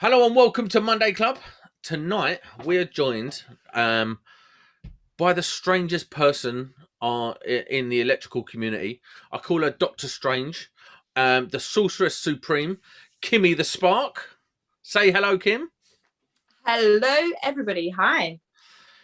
Hello and welcome to Monday Club. Tonight we are joined by the strangest person in the electrical community. I call her Doctor Strange, the Sorceress Supreme, Kimmy the Spark. Say hello, Kim. Hello, everybody. Hi.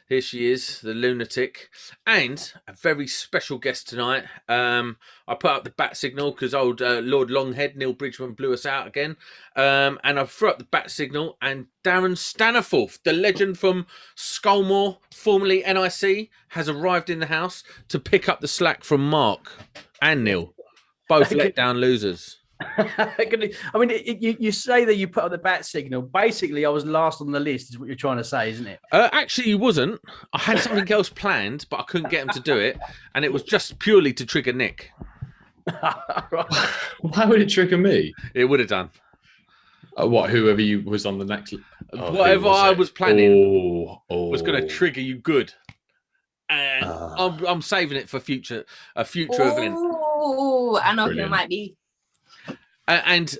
Here she is, the lunatic, and a very special guest tonight. I put up the bat signal because old Lord Longhead, Neil Bridgman, blew us out again. And I threw up the bat signal, and Darren Staniforth, the legend from Skullmore, formerly NIC, has arrived in the house to pick up the slack from Mark and Neil, both let down losers. I mean, you say that you put up the bat signal. Basically, I was last on the list, is what you're trying to say, isn't it? Actually, you wasn't. I had something else planned, but I couldn't get him to do it, and it was just purely to trigger Nick. Right. Why would it trigger me? It would have done. What? Whoever you was on the next. Whatever I was planning was going to trigger you good, and I'm saving it for a future event. Oh, I know who it might be. And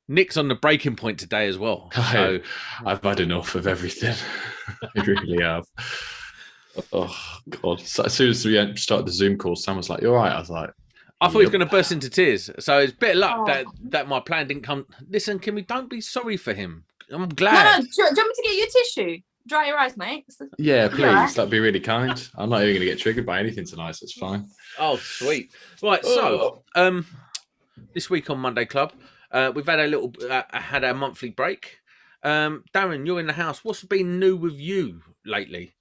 Nick's on the breaking point today as well. So I've had enough of everything. I really have. Oh God! So as soon as we started the Zoom call, Sam was like, "You're right." I was like, I thought he was going to burst into tears. So it's a bit of luck that my plan didn't come. Listen, Kimmy, don't be sorry for him. I'm glad. No, do you want me to get you a tissue? Dry your eyes, mate. Yeah, please. Right. That'd be really kind. I'm not even going to get triggered by anything tonight, so it's fine. Oh, sweet. Right. So, this week on Monday Club, we've had a monthly break. Darren, you're in the house. What's been new with you lately?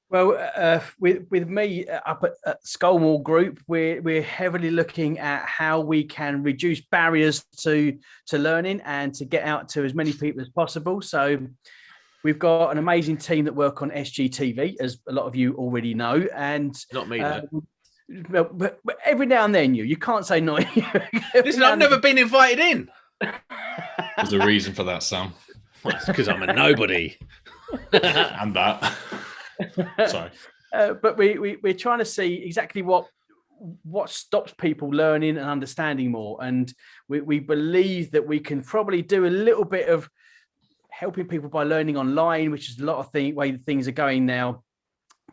Well, with me up at Skullmore Group, we're heavily looking at how we can reduce barriers to learning and to get out to as many people as possible. So we've got an amazing team that work on EGTE, as a lot of you already know. And not me, though. But every now and then you can't say no. Listen, I've never been invited in. There's a reason for that, Sam. Well, it's because I'm a nobody. And that. Sorry. But we're trying to see exactly what stops people learning and understanding more. And we believe that we can probably do a little bit of helping people by learning online, which is a lot of way things are going now.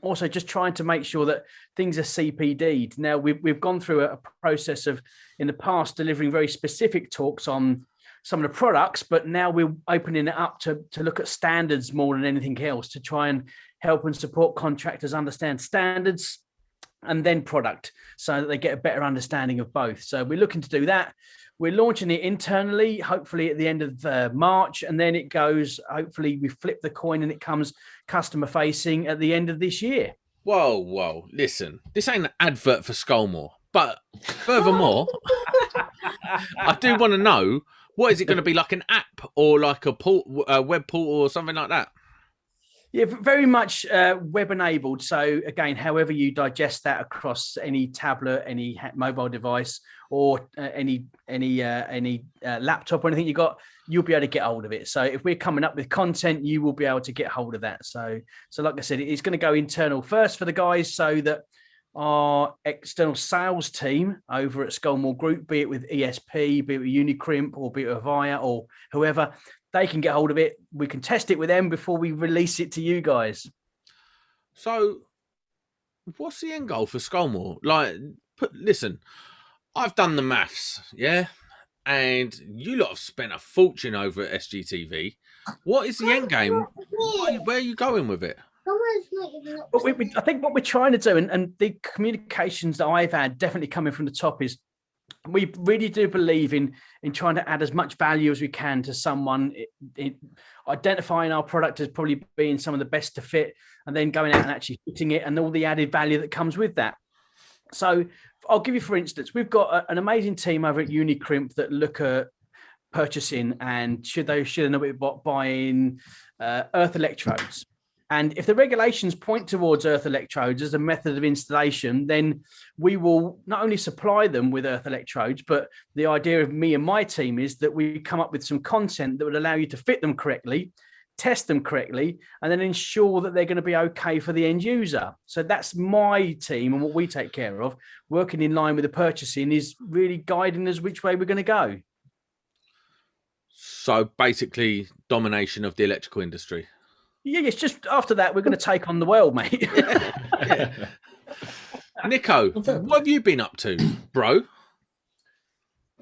Also, just trying to make sure that things are CPD'd. Now, we've gone through a process of, in the past, delivering very specific talks on some of the products, but now we're opening it up to look at standards more than anything else, to try and help and support contractors understand standards and then product, so that they get a better understanding of both. So we're looking to do that. We're launching it internally, hopefully at the end of March, and then it goes, hopefully we flip the coin and it comes customer facing at the end of this year. Whoa. Listen, this ain't an advert for Skullmore. But furthermore, I do want to know, what is it going to be, like an app or like a web portal or something like that? Yeah, very much web enabled. So again, however you digest that across any tablet, any mobile device, or any laptop or anything you got, you'll be able to get hold of it. So if we're coming up with content, you will be able to get hold of that. So like I said, it's going to go internal first for the guys, so that our external sales team over at Skullmore Group, be it with ESP, be it with Unicrimp, or be it with Avaya or whoever, they can get hold of it. We can test it with them before we release it to you guys. So what's the end goal for Skullmore? Listen, I've done the maths, yeah? And you lot have spent a fortune over at SGTV. What is the end game? Where are you going with it? I think what we're trying to do, and the communications that I've had definitely coming from the top, is we really do believe in trying to add as much value as we can to someone, identifying our product as probably being some of the best to fit, and then going out and actually fitting it and all the added value that comes with that. So I'll give you, for instance, we've got an amazing team over at Unicrimp that look at purchasing and should they know about buying earth electrodes. And if the regulations point towards earth electrodes as a method of installation, then we will not only supply them with earth electrodes, but the idea of me and my team is that we come up with some content that would allow you to fit them correctly, test them correctly, and then ensure that they're going to be okay for the end user. So that's my team, and what we take care of, working in line with the purchasing, is really guiding us which way we're going to go. So basically, domination of the electrical industry. Yeah, it's just after that we're going to take on the world, mate. Yeah. Nico, what have you been up to, bro?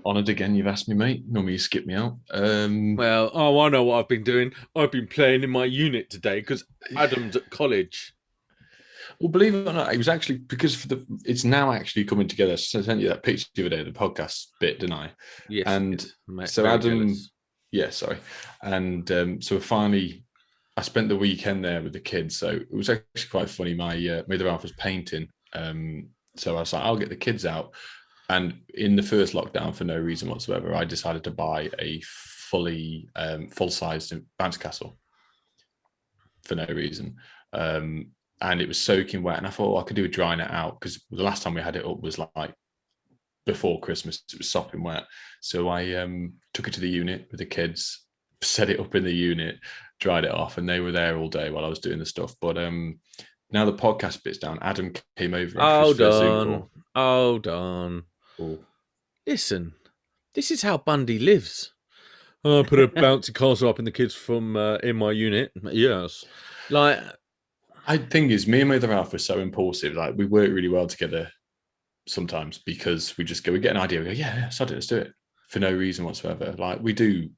Honoured again, you've asked me, mate. Normally you skip me out. Well, I know what I've been doing. I've been playing in my unit today because Adam's at college. Well, believe it or not, it was actually because it's now actually coming together. So I sent you that picture the other day, the podcast bit, didn't I? Yes. And Mate, so very Adam, jealous. yeah, sorry. And so finally, I spent the weekend there with the kids. So it was actually quite funny. My other half was painting. So I was like, I'll get the kids out. And in the first lockdown, for no reason whatsoever, I decided to buy a full-sized bounce castle for no reason. And it was soaking wet. And I thought, I could do with drying it out because the last time we had it up was like before Christmas. It was sopping wet. So I took it to the unit with the kids, set it up in the unit, dried it off, and they were there all day while I was doing the stuff. But now the podcast bit's down. Adam came over. Hold on. Hold on. Oh. Listen, this is how Bundy lives. I put a bouncy castle up in the kids from in my unit. Yes. Like, I think is me and my other half are so impulsive. Like we work really well together sometimes because we just go, we get an idea, we go, yeah, sod it, let's do it for no reason whatsoever. Like we do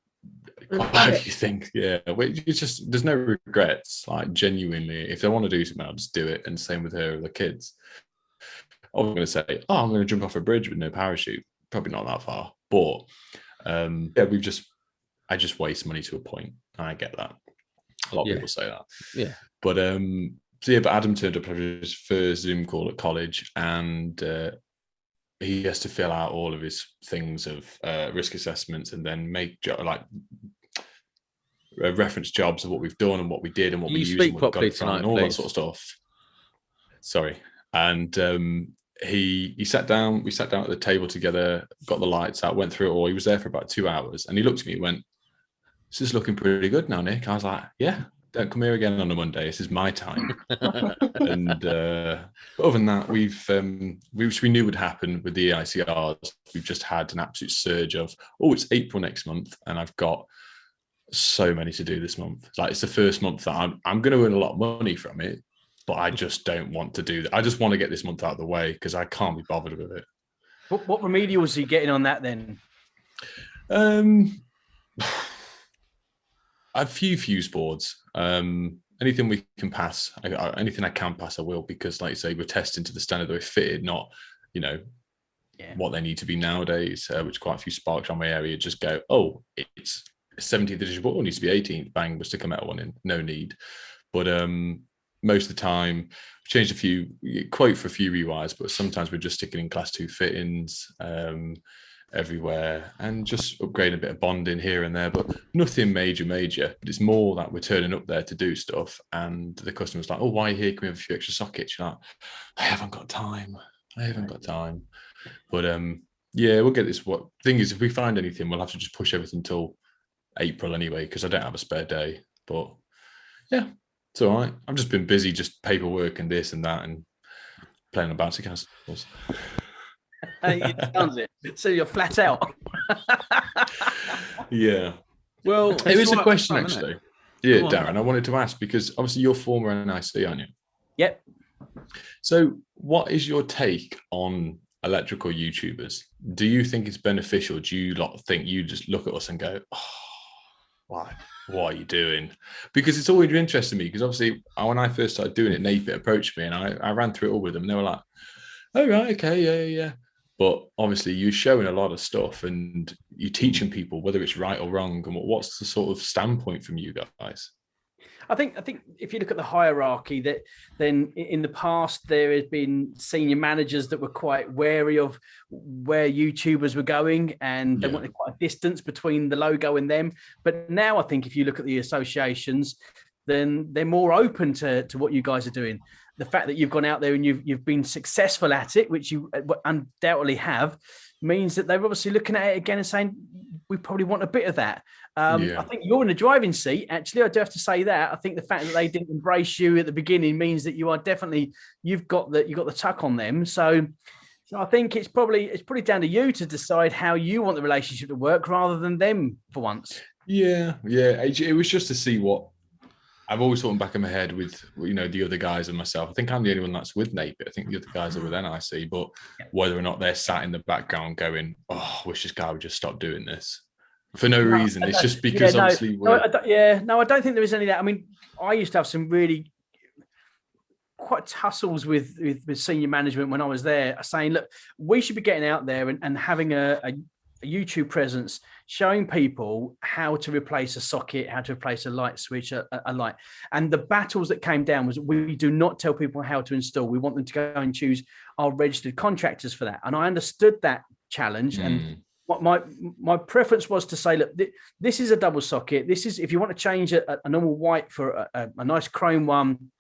quite a few things. Yeah. It's just, there's no regrets. Like genuinely, if they want to do something, I'll just do it. And same with her, the kids. I'm going to say, I'm going to jump off a bridge with no parachute. Probably not that far, but yeah, I just waste money to a point. And I get that. A lot of people say that. Yeah. But but Adam turned up for his first Zoom call at college, and he has to fill out all of his things of risk assessments, and then make reference jobs of what we've done and what we did and what we used and what we got it from and all that sort of stuff. Sorry. And he sat down. We sat down at the table together, got the lights out, went through it all. He was there for about 2 hours, and he looked at me and went, "This is looking pretty good now, Nick." I was like, "Yeah, don't come here again on a Monday. This is my time." And other than that, we knew would happen with the EICRs. We've just had an absolute surge of, it's April next month, and I've got so many to do this month. Like it's the first month that I'm going to earn a lot of money from it, but I just don't want to do that. I just want to get this month out of the way because I can't be bothered with it. What remedials are you getting on that then? A few fuse boards. Anything we can pass, anything I can pass, I will, because like you say, we're testing to the standard that we're fitted, not, what they need to be nowadays, which quite a few sparks around my area just go, it's 17th edition board, it needs to be 18th, bang, we'll stick a metal one in, no need. But most of the time, we've changed a few, quote for a few rewires, but sometimes we're just sticking in class 2 fittings everywhere and just upgrading a bit of bonding here and there, but nothing major. But it's more that we're turning up there to do stuff, and the customer's like, "Oh, why are you here? Can we have a few extra sockets?" You're like, I haven't got time. But yeah, we'll get this. What thing is, if we find anything, we'll have to just push everything till April anyway, because I don't have a spare day. But yeah, it's all right. I've just been busy, just paperwork and this and that, and playing on bouncy castles. It sounds it. So you're flat out. Yeah. Well, there is a question fun, actually. Yeah, Darren, I wanted to ask, because obviously you're former NIC, aren't you? Yep. So what is your take on electrical YouTubers? Do you think it's beneficial? Do you think you just look at us and go, why? What are you doing? Because it's always interesting me, because obviously when I first started doing it, Napit approached me and I ran through it all with them, and they were like, "Oh, right, okay, yeah. But obviously you're showing a lot of stuff and you're teaching people whether it's right or wrong, and what's the sort of standpoint from you guys? I think if you look at the hierarchy, that then in the past there has been senior managers that were quite wary of where YouTubers were going, and they wanted quite a distance between the logo and them. But now I think if you look at the associations, then they're more open to what you guys are doing. The fact that you've gone out there and you've been successful at it, which you undoubtedly have, means that they're obviously looking at it again and saying, we probably want a bit of that. I think you're in the driving seat, actually. I do have to say that. I think the fact that they didn't embrace you at the beginning means that you are definitely, you've got the tuck on them. So So I think it's probably down to you to decide how you want the relationship to work rather than them for once. Yeah. It was just to see what I've always thought back in my head with, the other guys and myself. I think I'm the only one that's with NAPIT. I think the other guys are with NIC, but whether or not they're sat in the background going, "Oh, I wish this guy would just stop doing this," for no reason. It's just because obviously I don't think there is any of that. I mean, I used to have some really quite tussles with senior management when I was there, saying, look, we should be getting out there and having a YouTube presence, showing people how to replace a socket, how to replace a light switch, a light. And the battles that came down was, we do not tell people how to install. We want them to go and choose our registered contractors for that. And I understood that challenge. And what my preference was to say, look, this is a double socket. This is, if you want to change a normal white for a nice chrome one,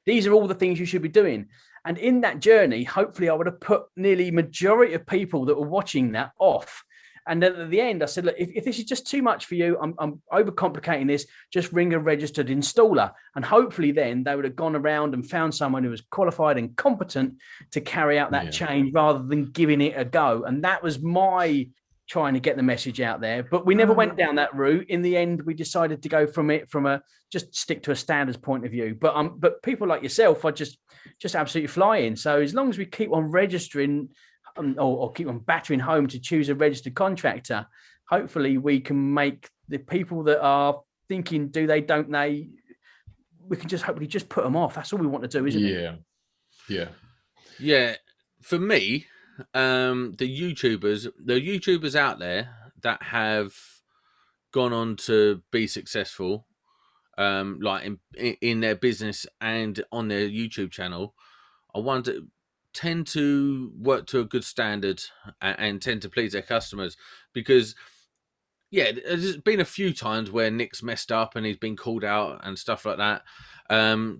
these are all the things you should be doing. And in that journey, hopefully I would have put nearly majority of people that were watching that off. And then at the end, I said, look, if this is just too much for you, I'm overcomplicating this, just ring a registered installer. And hopefully then they would have gone around and found someone who was qualified and competent to carry out that change rather than giving it a go. And that was my trying to get the message out there, but we never went down that route. In the end, we decided to go from a just stick to a standards point of view. But people like yourself are just absolutely flying. So as long as we keep on registering or keep on battering home to choose a registered contractor, hopefully we can make the people that are thinking, do they, don't they, we can just hopefully just put them off. That's all we want to do, isn't it? Yeah. For me, the YouTubers out there that have gone on to be successful, like in their business and on their YouTube channel, I wonder, tend to work to a good standard and tend to please their customers. Because there's been a few times where Nick's messed up and he's been called out and stuff like that.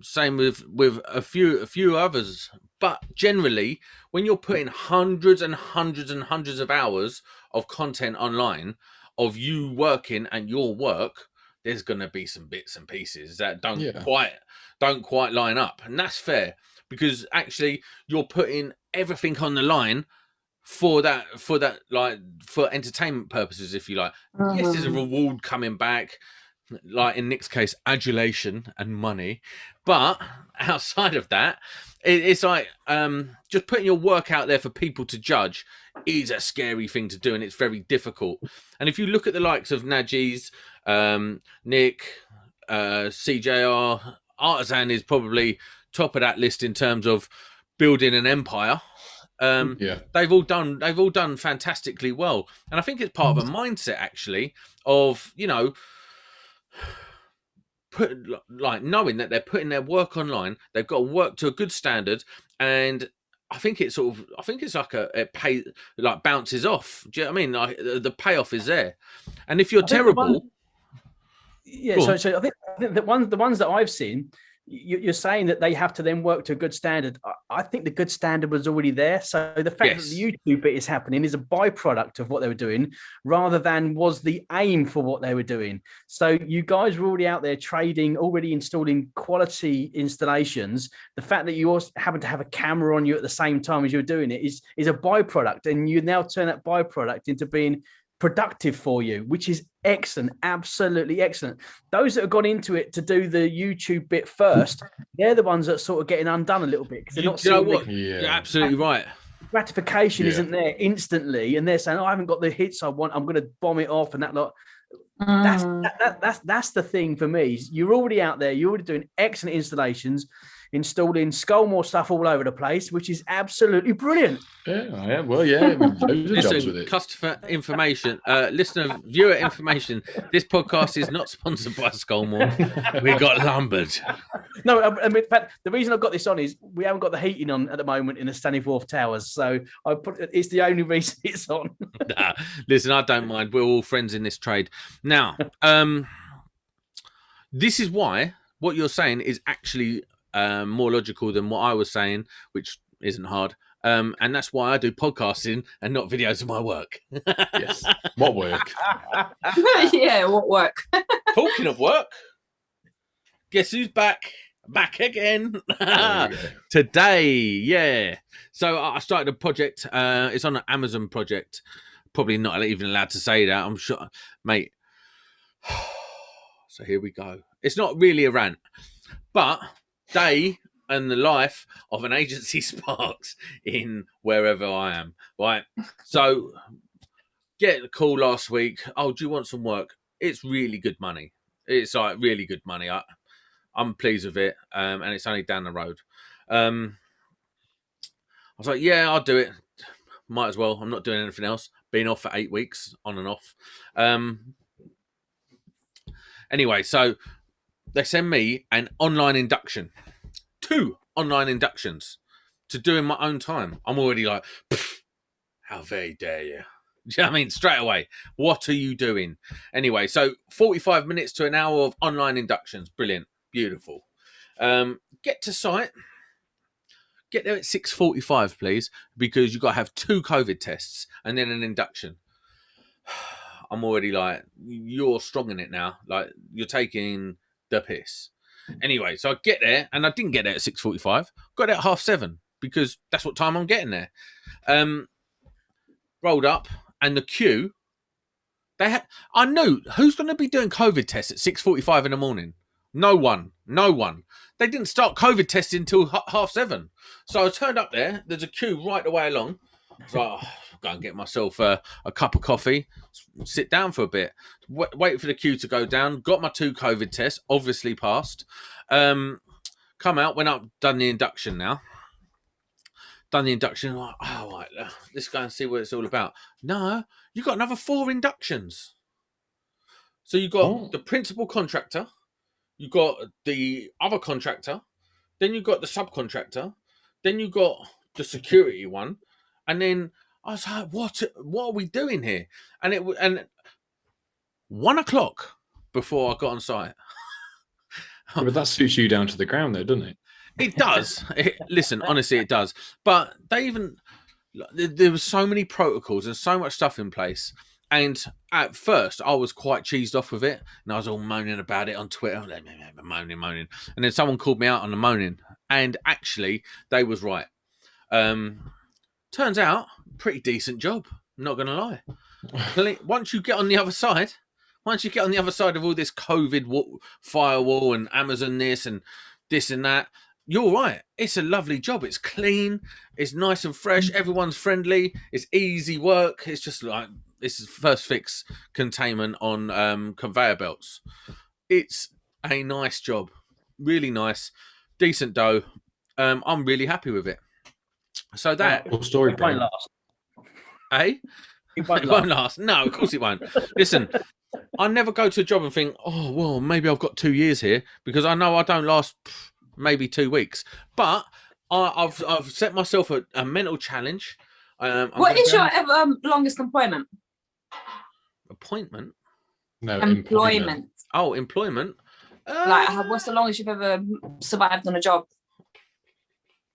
Same with a few others. But generally, when you're putting hundreds and hundreds and hundreds of hours of content online of you working and your work, there's going to be some bits and pieces that don't quite line up. And that's fair, because actually you're putting everything on the line for that, like, for entertainment purposes, if you like. Yes, there's a reward coming back, like in Nick's case, adulation and money. But outside of that, it's like just putting your work out there for people to judge is a scary thing to do, and it's very difficult. And if you look at the likes of Najeez, Nick, CJR, Artisan is probably top of that list in terms of building an empire. They've all done fantastically well, and I think it's part of a mindset, actually, of knowing that they're putting their work online, they've got to work to a good standard, and I think it's like it pay, like, bounces off. Do you know what I mean? Like, the payoff is there, and if you're terrible, so I think the ones that I've seen, you're saying that they have to then work to a good standard. I think the good standard was already there. So the fact that the YouTube bit is happening is a byproduct of what they were doing, rather than was the aim for what they were doing. So you guys were already out there trading, already installing quality installations. The fact that you also happen to have a camera on you at the same time as you're doing it is a byproduct. And you now turn that byproduct into being productive for you, which is excellent, absolutely excellent. Those that have gone into it to do the YouTube bit first, they're the ones that are sort of getting undone a little bit, because they're not seeing what? You're absolutely right. Gratification isn't there instantly, and they're saying, I haven't got the hits I want, I'm going to bomb it off, and that lot. That's the thing for me. You're already out there, you're already doing excellent installations, installing Skullmore stuff all over the place, which is absolutely brilliant. Listen, customer information, listener, viewer information. This podcast is not sponsored by Skullmore. We got lumbered. No, I mean, in fact, the reason I've got this on is we haven't got the heating on at the moment in the Staniforth towers, so it's the only reason it's on. Nah, listen, I don't mind. We're all friends in this trade. Now, this is why what you're saying is actually more logical than what I was saying, which isn't hard. And that's why I do podcasting and not videos of my work. Yes. What work? What work? Talking of work, guess who's back? Back again today. Yeah. So I started a project. It's on an Amazon project. Probably not even allowed to say that. I'm sure, mate. So here we go. It's not really a rant, but day and the life of an agency sparks in wherever I am. Right. So get the call last week. Oh, do you want some work? It's really good money. It's like really good money. I'm pleased with it, and it's only down the road. I was like, yeah, I'll do it. Might as well. I'm not doing anything else. Been off for 8 weeks, on and off. Anyway, so they send me an online induction. 2 online inductions to do in my own time. I'm already like, how very dare you? Do you know what I mean? Straight away, what are you doing? Anyway, so 45 minutes to an hour of online inductions. Brilliant. Beautiful. Get to site. Get there at 6:45, please, because you've got to have 2 COVID tests and then an induction. I'm already like, you're strong in it now. Like, you're taking the piss. Anyway, so I get there, and I didn't get there at 6:45. Got there at 7:30 because that's what time I'm getting there. Rolled up, and the queue. I knew who's going to be doing COVID tests at 6:45 in the morning. No one. They didn't start COVID testing until 7:30. So I turned up there. There's a queue right the way along. So I'll go and get myself a cup of coffee, sit down for a bit, wait for the queue to go down. Got my 2 COVID tests, obviously passed. Come out, went up, done the induction now. Done the induction. Like, oh, right, let's go and see what it's all about. No, you got another 4 inductions. So you got the principal contractor. You got the other contractor, then you got the subcontractor, then you got the security one, and then I was like, "What are we doing here?" And 1 o'clock before I got on site. Yeah, but that suits you down to the ground, though, doesn't it? It does. Listen, honestly, it does. But there were so many protocols and so much stuff in place. And at first, I was quite cheesed off with it, and I was all moaning about it on Twitter, moaning. And then someone called me out on the moaning, and actually, they was right. Turns out, pretty decent job. I'm not going to lie. Once you get on the other side of all this COVID firewall and Amazon this and that, you're right. It's a lovely job. It's clean. It's nice and fresh. Everyone's friendly. It's easy work. It's just like, this is first fix containment on conveyor belts. It's a nice job. Really nice. Decent dough. I'm really happy with it. So that... Well, story won't last. Eh? It won't last. No, of course it won't. Listen, I never go to a job and think, oh, well, maybe I've got 2 years here, because I know I don't last maybe 2 weeks. But I've set myself a mental challenge. What is your longest employment? Appointment? No, employment. Oh, employment. What's the longest you've ever survived on a job?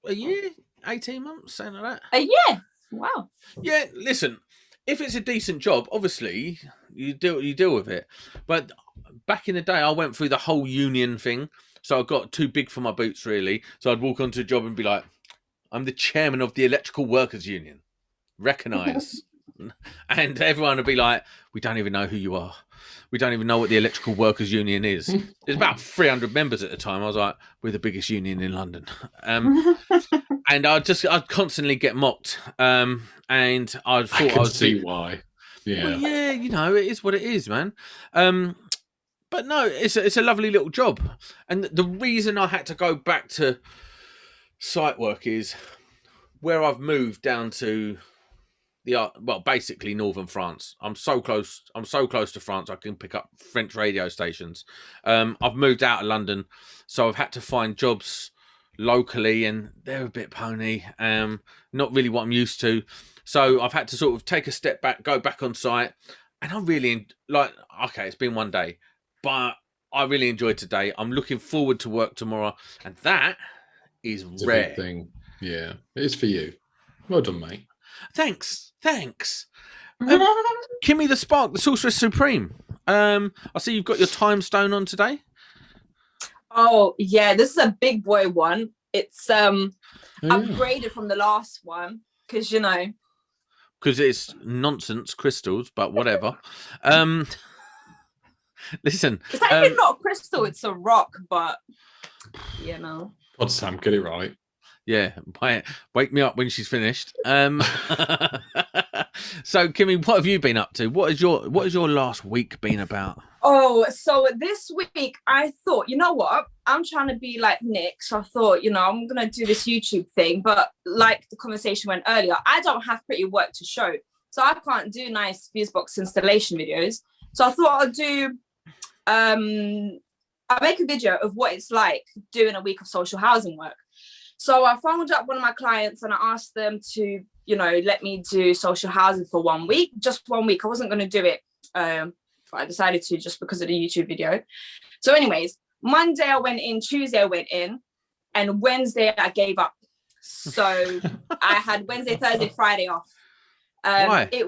A year, 18 months, something like that. A year. Wow. Yeah, listen, if it's a decent job, obviously you deal with it. But back in the day, I went through the whole union thing, so I got too big for my boots, really. So I'd walk onto a job and be like, "I'm the chairman of the Electrical Workers Union. Recognise." And everyone would be like, "We don't even know who you are. We don't even know what the Electrical Workers Union is." There's about 300 members at the time. I was like, "We're the biggest union in London." And I'd constantly get mocked. And I thought I was see why. Yeah. Well, yeah, it is what it is, man. But no, it's a lovely little job. And the reason I had to go back to site work is where I've moved down to basically northern France. I'm so close to France. I can pick up French radio stations. I've moved out of London, so I've had to find jobs locally, and they're a bit pony. Not really what I'm used to. So I've had to sort of take a step back, go back on site, and I really okay, it's been 1 day, but I really enjoyed today. I'm looking forward to work tomorrow, and that is it's rare. A big thing. Yeah, it is for you. Well done, mate. Thanks. Kimmy the Spark, the Sorceress Supreme. I see you've got your time stone on today. Oh yeah, this is a big boy one. It's upgraded from the last one because because it's nonsense crystals, but whatever. Listen, it's actually not a crystal, it's a rock, but God, Sam, get it right. Yeah, wake me up when she's finished. So, Kimmy, what have you been up to? What is your last week been about? Oh, so this week I thought, you know what? I'm trying to be like Nick. So I thought, I'm going to do this YouTube thing. But like the conversation went earlier, I don't have pretty work to show. So I can't do nice Fusebox installation videos. So I thought I'll make a video of what it's like doing a week of social housing work. So I phoned up one of my clients and I asked them to, let me do social housing for 1 week, just 1 week. I wasn't going to do it. But I decided to just because of the YouTube video. So anyways, Monday I went in, Tuesday I went in, and Wednesday I gave up. So I had Wednesday, Thursday, Friday off. Why? I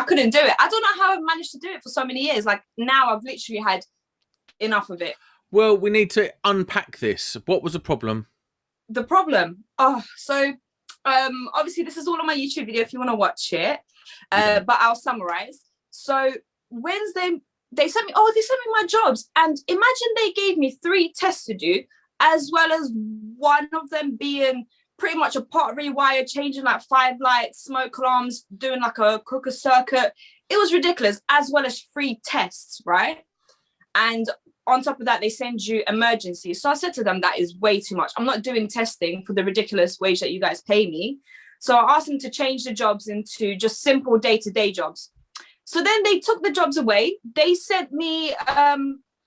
couldn't do it. I don't know how I've managed to do it for so many years. Like now I've literally had enough of it. Well, we need to unpack this. What was the problem? The problem? Obviously this is all on my YouTube video if you want to watch it. But I'll summarize. So Wednesday, they sent me my jobs. And imagine they gave me 3 tests to do, as well as one of them being pretty much a pot rewire, changing like 5 lights, smoke alarms, doing like a cooker circuit. It was ridiculous, as well as 3 tests, right? And on top of that, they send you emergencies. So I said to them, that is way too much. I'm not doing testing for the ridiculous wage that you guys pay me. So I asked them to change the jobs into just simple day-to-day jobs. So then they took the jobs away. They sent me a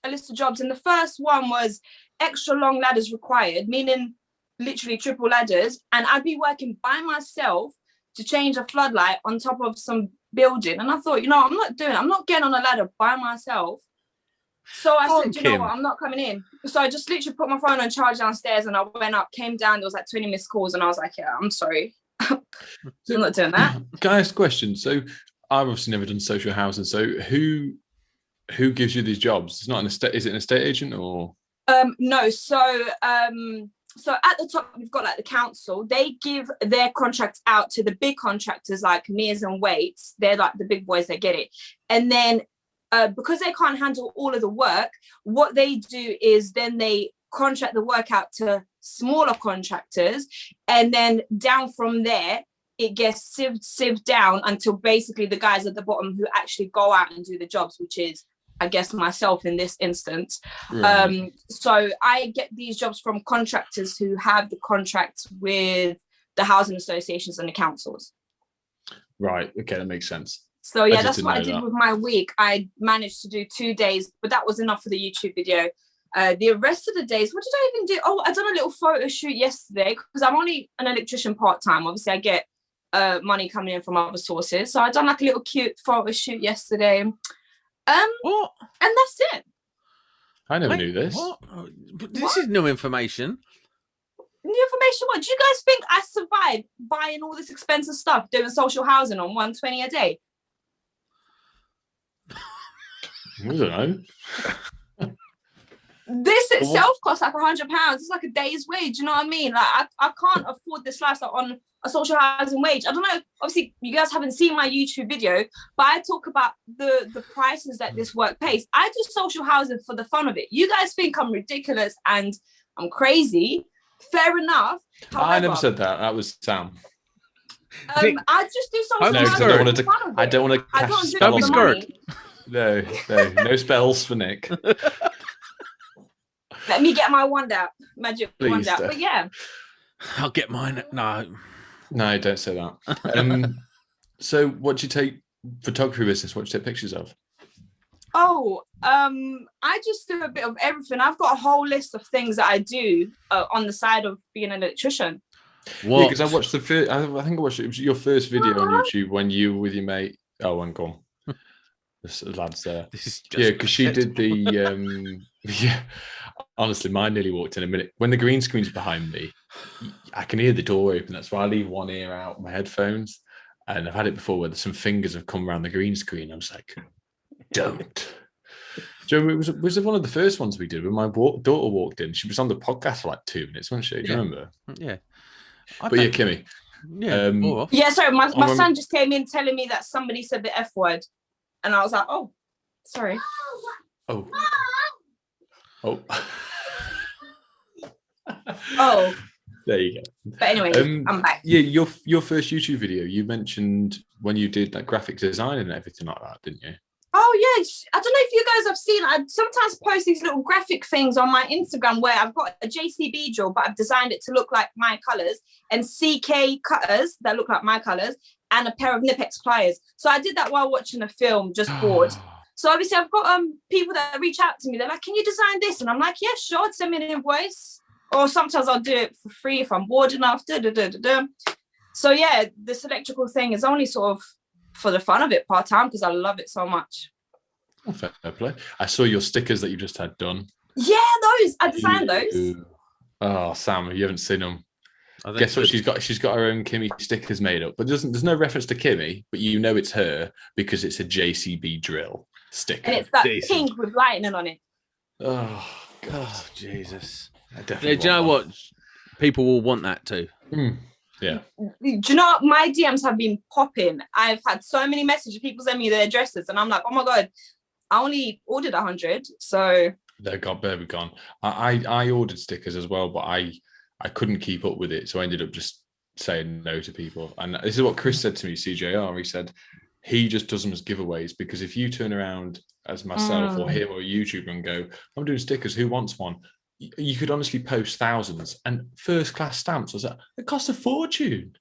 list of jobs. And the first one was extra long ladders required, meaning literally triple ladders. And I'd be working by myself to change a floodlight on top of some building. And I thought, I'm not getting on a ladder by myself. So I said, you know what, I'm not coming in. So I just literally put my phone on charge downstairs and I went up, came down, there was like 20 missed calls. And I was like, yeah, I'm sorry. I'm not doing that. Can I ask a question? So I've obviously never done social housing. So who gives you these jobs? It's not an estate. Is it an estate agent or? No. So at the top we've got like the council. They give their contracts out to the big contractors like Mears and Waits. They're like the big boys that get it. And then because they can't handle all of the work, what they do is then they contract the work out to smaller contractors, and then down from there it gets sieved down until basically the guys at the bottom who actually go out and do the jobs, which is I guess myself in this instance. Right. So I get these jobs from contractors who have the contracts with the housing associations and the councils. Right, okay, that makes sense. So yeah, that's what I did with my week. I managed to do 2 days, but that was enough for the YouTube video. The rest of the days, what did I even do? Oh, I done a little photo shoot yesterday because I'm only an electrician part-time. Obviously, I get money coming in from other sources. So I done like a little cute photo shoot yesterday. What? And that's it. I never knew this. What? This is new information. New information? What? Do you guys think I survived buying all this expensive stuff, doing social housing on $120 a day? I don't know. This itself costs like £100. It's like a day's wage. You know what I mean? Like I can't afford this lifestyle on a social housing wage. I don't know. Obviously, you guys haven't seen my YouTube video, but I talk about the prices that this work pays. I do social housing for the fun of it. You guys think I'm ridiculous and I'm crazy. Fair enough. However, I never said that. That was Sam. I just do social housing. I don't want to cast a spell on Skirt. No spells for Nick. Let me get my wand out. Magic wand out. But yeah. I'll get mine. No, don't say that. So what do you take photography business? What do you take pictures of? Oh, I just do a bit of everything. I've got a whole list of things that I do on the side of being an electrician. What? Yeah, because I watched I think I watched it was your first video on YouTube when you were with your mate. Oh, and go on. The lads there. Yeah, because she did the yeah. Honestly, mine nearly walked in a minute. When the green screen's behind me, I can hear the door open. That's why I leave one ear out, my headphones. And I've had it before where some fingers have come around the green screen. I'm just like, don't. Do you remember, was it one of the first ones we did when my daughter walked in? She was on the podcast for like 2 minutes, wasn't she? Do you remember? Yeah. But yeah, Kimmy. Yeah, sorry, my son just came in telling me that somebody said the F word. And I was like, oh, sorry. Oh. Oh. There you go. But anyway, I'm back. Yeah, your first YouTube video, you mentioned when you did that graphic design and everything like that, didn't you? Oh, yes. I don't know if you guys have seen, I sometimes post these little graphic things on my Instagram where I've got a JCB drill, but I've designed it to look like my colours, and CK cutters that look like my colours, and a pair of Nipex pliers. So I did that while watching a film, just bored. So obviously I've got people that reach out to me. They're like, can you design this? And I'm like, yeah, sure. Send me an invoice. Or sometimes I'll do it for free if I'm bored enough. So yeah, this electrical thing is only sort of for the fun of it part-time because I love it so much. Oh, fair play. I saw your stickers that you just had done. Yeah, those. I designed those. Oh, Sam, you haven't seen them. Guess what she's got? She's got her own Kimmy stickers made up, but there's no reference to Kimmy, but you know it's her because it's a JCB drill sticker. And it's that pink with lightning on it. Oh, God. Oh, Jesus. Do you know what? People will want that too. Yeah. Do you know what? My DMs have been popping. I've had so many messages. People send me their addresses, and I'm like, oh my God, I only ordered 100. So they're gone. I ordered stickers as well, but I couldn't keep up with it, so I ended up just saying no to people. And this is what Chris said to me, CJR. He said he just does them as giveaways because if you turn around as myself or him or a YouTuber and go, I'm doing stickers, who wants one? You could honestly post thousands and first class stamps. I was like, it costs a fortune.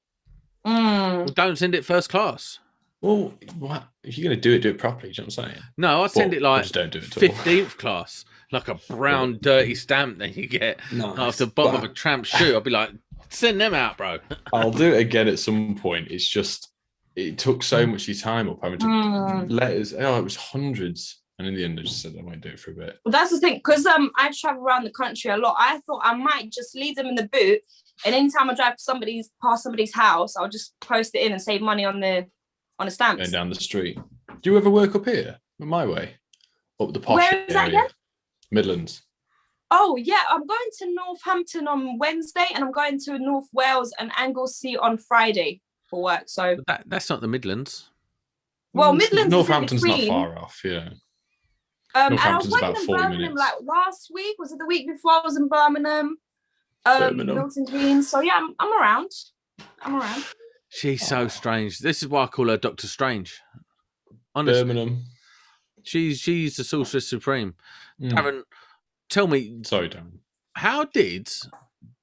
Well, don't send it first class. Well, what? If you're going to do it properly. Do you know what I'm saying? No, I'd send it like just don't do it 15th class, like a brown dirty stamp that you get off the bottom of a tramp shoe. I'd be like, send them out, bro. I'll do it again at some point. It's just, it took so much of your time up having to letters. Oh, it was hundreds. And in the end, I just said I might do it for a bit. Well, that's the thing, because I travel around the country a lot. I thought I might just leave them in the boot, and anytime I drive past somebody's house, I'll just post it in and save money on the stamps. Going down the street. Do you ever work up here, my way, up the posh Where is that again? Midlands. Oh yeah, I'm going to Northampton on Wednesday, and I'm going to North Wales and Anglesey on Friday for work. So that's not the Midlands. Well, Midlands. Northampton's not far off. Yeah. And I was working in Birmingham like last week. Was it the week before? I was in Birmingham. Milton Keynes. So yeah, I'm around. She's so strange. This is why I call her Dr. Strange. Honestly. Birmingham. She's the sorceress supreme. Darren, tell me. Sorry, Darren. How did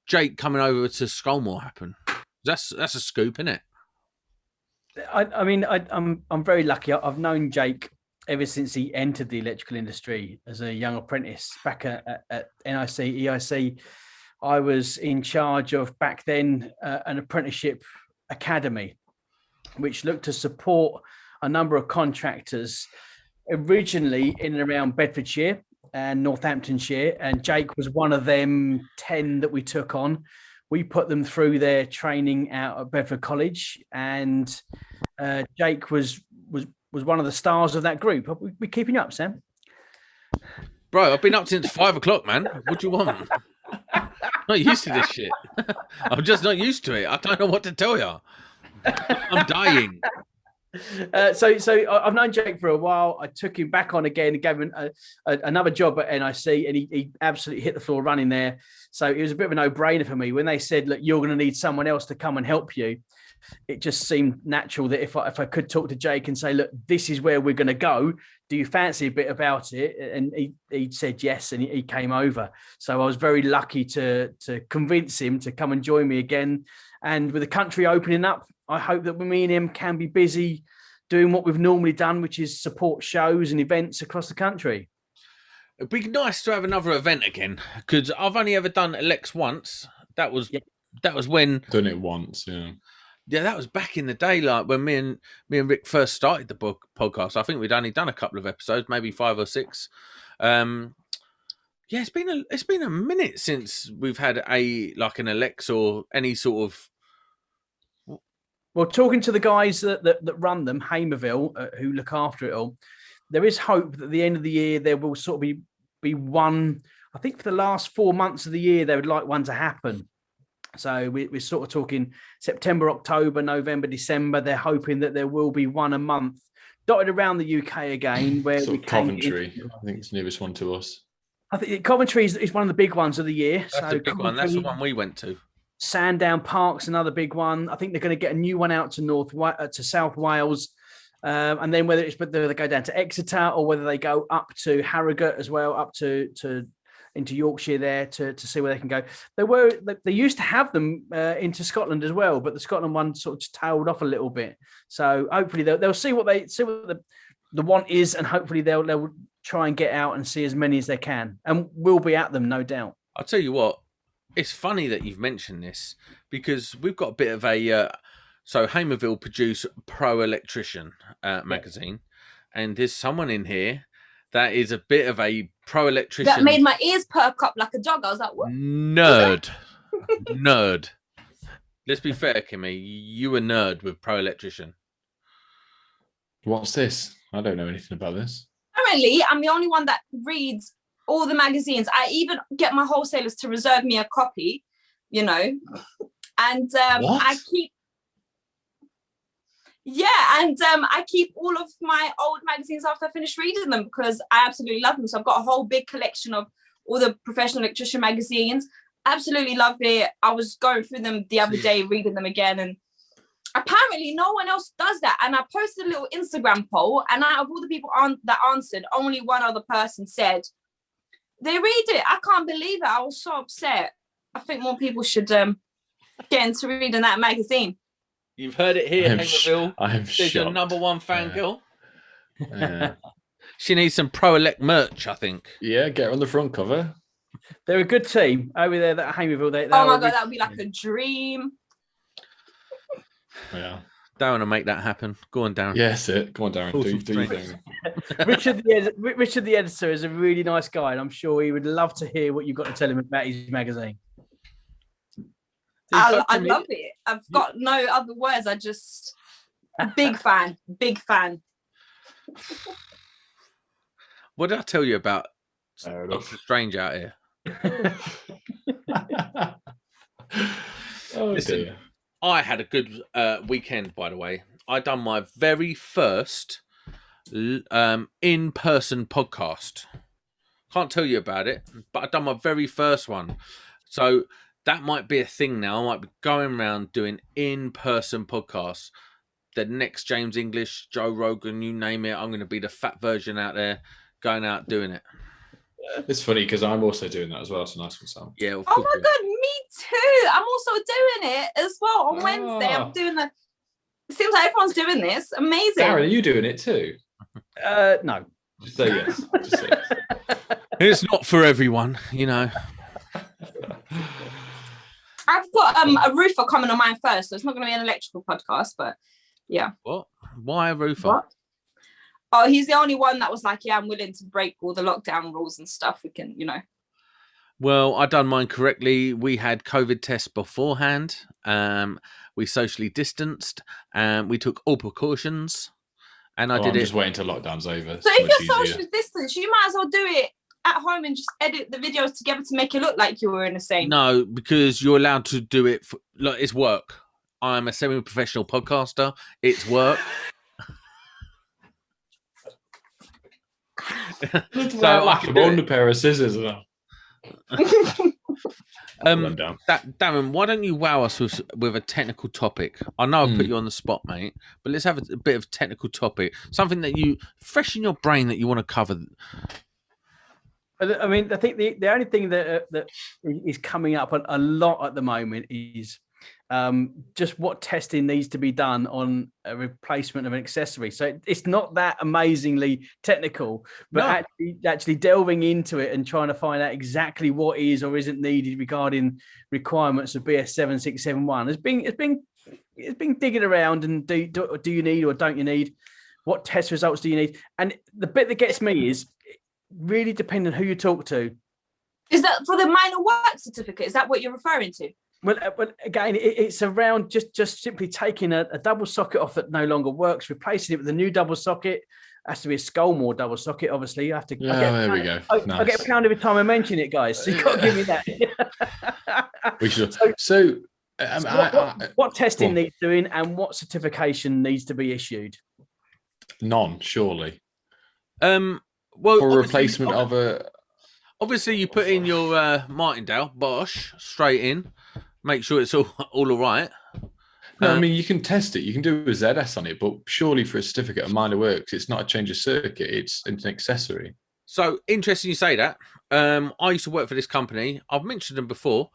Jake coming over to Skullmore happen? That's a scoop, isn't it? I mean, I'm very lucky. I've known Jake ever since he entered the electrical industry as a young apprentice back at NIC, EIC. I was in charge of back then an apprenticeship academy, which looked to support a number of contractors originally in and around Bedfordshire and Northamptonshire. And Jake was one of them 10 that we took on. We put them through their training out at Bedford College, and Jake was one of the stars of that group. Are we keeping you up, Sam? Bro, I've been up since 5 o'clock, man. What do you want? Not used to this shit. I'm just not used to it. I don't know what to tell you. I'm dying. So I've known Jake for a while. I took him back on again and gave him another job at NIC, and he absolutely hit the floor running there. So it was a bit of a no-brainer for me when they said, look, you're going to need someone else to come and help you. It just seemed natural that if I could talk to Jake and say, look, this is where we're going to go. Do you fancy a bit about it? And he said yes, and he came over. So I was very lucky to convince him to come and join me again. And with the country opening up, I hope that me and him can be busy doing what we've normally done, which is support shows and events across the country. It'd be nice to have another event again, because I've only ever done Elex once. That was when done it once, yeah. Yeah, that was back in the day, like when me and Rick first started the podcast. I think we'd only done a couple of episodes, maybe 5 or 6. Yeah, it's been a minute since we've had an Elex or any sort of. Well, talking to the guys that run them, Hamerville, who look after it all, there is hope that at the end of the year there will sort of be one. I think for the last 4 months of the year they would like one to happen. So we're sort of talking September, October, November, December. They're hoping that there will be one a month dotted around the UK again. Where sort of Coventry, I think it's the nearest one to us. I think Coventry is one of the big ones of the year. That's a big one. That's the one we went to. Sandown Park's another big one. I think they're going to get a new one out to South Wales. And then whether they go down to Exeter or whether they go up to Harrogate as well, up to into Yorkshire there to see where they can go. They used to have them into Scotland as well, but the Scotland one sort of just tailed off a little bit. So hopefully they'll see what the want is, and hopefully they'll try and get out and see as many as they can, and we'll be at them, no doubt. I'll tell you what, it's funny that you've mentioned this because we've got a bit of a so Hamerville produce Pro Electrician magazine, and there's someone in here that is a bit of a pro electrician. That made my ears perk up like a dog. I was like, what? Nerd. Nerd. Let's be fair, Kimmy. You a nerd with pro electrician. What's this? I don't know anything about this. Apparently, I'm the only one that reads all the magazines. I even get my wholesalers to reserve me a copy, you know. And I keep... Yeah, and I keep all of my old magazines after I finish reading them because I absolutely love them. So I've got a whole big collection of all the professional electrician magazines. Absolutely love it. I was going through them the other day, reading them again, and apparently no one else does that. And I posted a little Instagram poll, and out of all the people that answered, only one other person said they read it. I can't believe it. I was so upset. I think more people should get into reading that magazine. You've heard it here, Hamerville. I am She's your number one fangirl. Yeah. She needs some Pro Elect merch, I think. Yeah, get her on the front cover. They're a good team over there at Hamerville. Oh my God, that would be like a dream. Yeah. Darren will make that happen. Go on, Darren. Yes, it. Go on, Darren. Do your thing. Richard, the editor, is a really nice guy, and I'm sure he would love to hear what you've got to tell him about his magazine. I love it. I've got no other words. Big fan. What did I tell you about Doctor Strange out here? Listen, dear. I had a good weekend, by the way. I done my very first in-person podcast. Can't tell you about it, but I done my very first one. So that might be a thing now. I might be going around doing in-person podcasts. The next James English, Joe Rogan, you name it. I'm going to be the fat version out there, going out doing it. It's funny because I'm also doing that as well. It's a nice one, Sam. Yeah. Oh my God, me too. I'm also doing it as well on Wednesday. I'm doing the... It seems like everyone's doing this. Amazing. Darren, are you doing it too? No. Just say yes. Just say yes. It's not for everyone, you know. I've got a roofer coming on mine first, so it's not going to be an electrical podcast, but yeah. What? Why a roofer? What? Oh, he's the only one that was like, yeah, I'm willing to break all the lockdown rules and stuff. We can, you know. Well, I done mine correctly. We had COVID tests beforehand. We socially distanced, and we took all precautions. And I'm just waiting till lockdown's over. So if you're social distance, you might as well do it at home and just edit the videos together to make it look like you were in the same. No, because you're allowed to do it. Look, it's work. I'm a semi-professional podcaster. It's work. So I can own a pair of scissors. Darren, why don't you wow us with a technical topic? I know I've put you on the spot, mate, but let's have a bit of technical topic. Something that you fresh in your brain that you want to cover. I mean, I think the only thing that is coming up a lot at the moment is just what testing needs to be done on a replacement of an accessory. So it's not that amazingly technical, but actually delving into it and trying to find out exactly what is or isn't needed regarding requirements of BS 7671 it's been digging around. And do you need or don't you need? What test results do you need? And the bit that gets me is really depending on who you talk to. Is that for the minor work certificate? Is that what you're referring to? Well, again, it's around just simply taking a double socket off that no longer works, replacing it with a new double socket, has to be a Skullmore double socket. Obviously, you have to. There we go. I get a pound every time I mention it, guys. So you got to give me that. We should. What testing needs doing, and what certification needs to be issued? None, surely. Well, for a replacement of a. Obviously, you put in your Martindale Bosch straight in, make sure it's all right. No, I mean, you can test it. You can do a ZS on it, but surely for a certificate of minor works, it's not a change of circuit. It's an accessory. So interesting you say that. I used to work for this company. I've mentioned them before.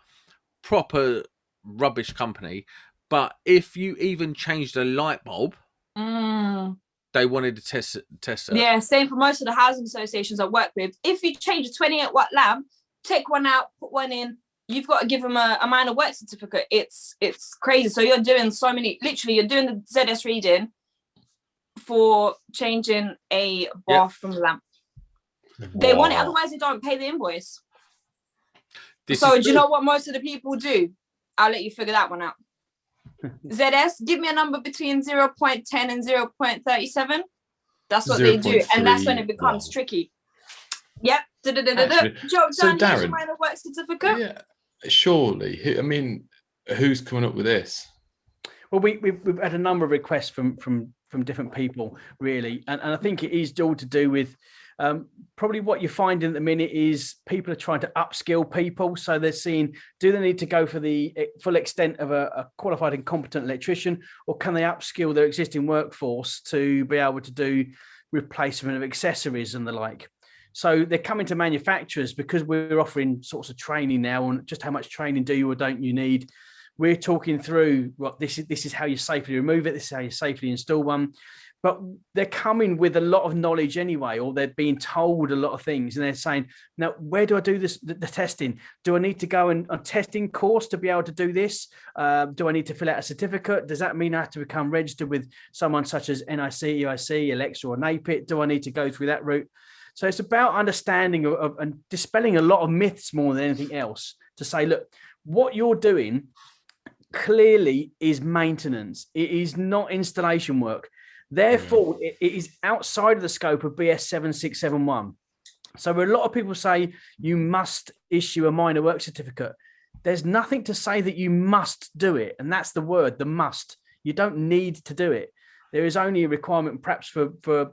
Proper rubbish company. But if you even changed a light bulb, they wanted to test it. Yeah, same for most of the housing associations I work with. If you change a 28-watt lamp, take one out, put one in, you've got to give them a minor work certificate. It's crazy. So you're doing you're doing the ZS reading for changing a bathroom lamp. They want it, otherwise they don't pay the invoice. So do you know what most of the people do? I'll let you figure that one out. ZS, give me a number between 0.10 and 0.37. That's what they do. And that's when it becomes tricky. Yep. Job done. Here's your minor work certificate. Yeah. Surely, I mean, who's coming up with this? Well, we've had a number of requests from different people, really, and I think it is all to do with probably what you're finding at the minute is people are trying to upskill people, so they're seeing, do they need to go for the full extent of a qualified and competent electrician, or can they upskill their existing workforce to be able to do replacement of accessories and the like? So they're coming to manufacturers because we're offering sorts of training now on just how much training do you or don't you need. We're talking through what this is how you safely remove it. This is how you safely install one. But they're coming with a lot of knowledge anyway, or they're being told a lot of things, and they're saying, now, where do I do this, the testing? Do I need to go on a testing course to be able to do this? Do I need to fill out a certificate? Does that mean I have to become registered with someone such as NIC, EIC, Electra, or NAPIT? Do I need to go through that route? So it's about understanding of and dispelling a lot of myths more than anything else, to say, look, what you're doing clearly is maintenance. It is not installation work. Therefore, it is outside of the scope of BS 7671. So a lot of people say you must issue a minor work certificate. There's nothing to say that you must do it. And that's the word, the must. You don't need to do it. There is only a requirement perhaps for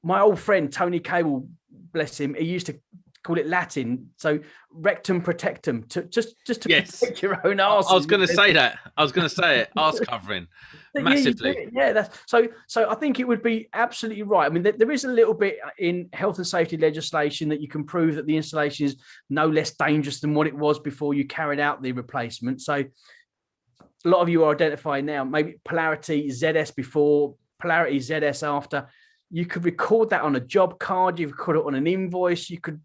my old friend, Tony Cable, bless him, he used to call it Latin. So rectum protectum, just to protect your own arse. I was going to say that. I was going to say it. Arse covering. Massively. Yeah, that's so I think it would be absolutely right. I mean, there is a little bit in health and safety legislation that you can prove that the installation is no less dangerous than what it was before you carried out the replacement. So a lot of you are identifying now, maybe polarity ZS before, polarity ZS after. You could record that on a job card. You could record it on an invoice. You could,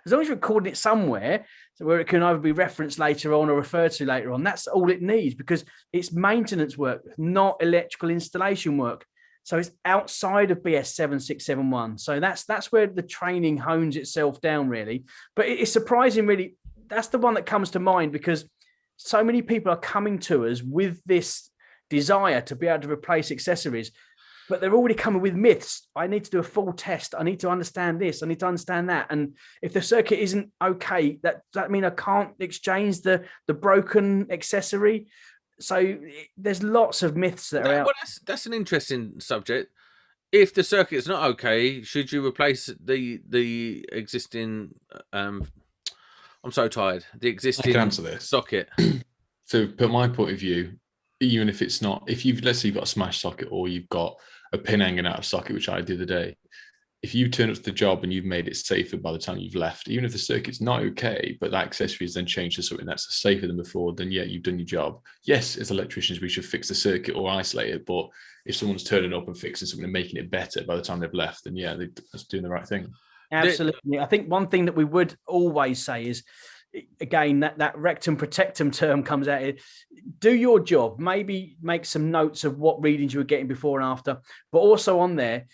as long as you're recording it somewhere, so where it can either be referenced later on or referred to later on. That's all it needs, because it's maintenance work, not electrical installation work. So it's outside of BS 7671. So that's where the training hones itself down, really. But it's surprising, really. That's the one that comes to mind, because so many people are coming to us with this desire to be able to replace accessories, but they're already coming with myths. I need to do a full test. I need to understand this. I need to understand that. And if the circuit isn't okay, that mean I can't exchange the broken accessory. So there's lots of myths that are out. Well, that's an interesting subject. If the circuit is not okay, should you replace the existing? I'm so tired. The existing I can answer this. Socket. So, from my point of view, even if it's not, let's say you've got a smash socket or you've got a pin hanging out of socket, which I did the other day, if you turn up to the job and you've made it safer by the time you've left, even if the circuit's not okay, but that accessory is then changed to something that's safer than before, then yeah, you've done your job. Yes, as electricians, we should fix the circuit or isolate it, but if someone's turning up and fixing something and making it better by the time they've left, then yeah, they're doing the right thing. Absolutely. I think one thing that we would always say is, again, that rectum protectum term comes out here. Do your job, maybe make some notes of what readings you were getting before and after, but also on there,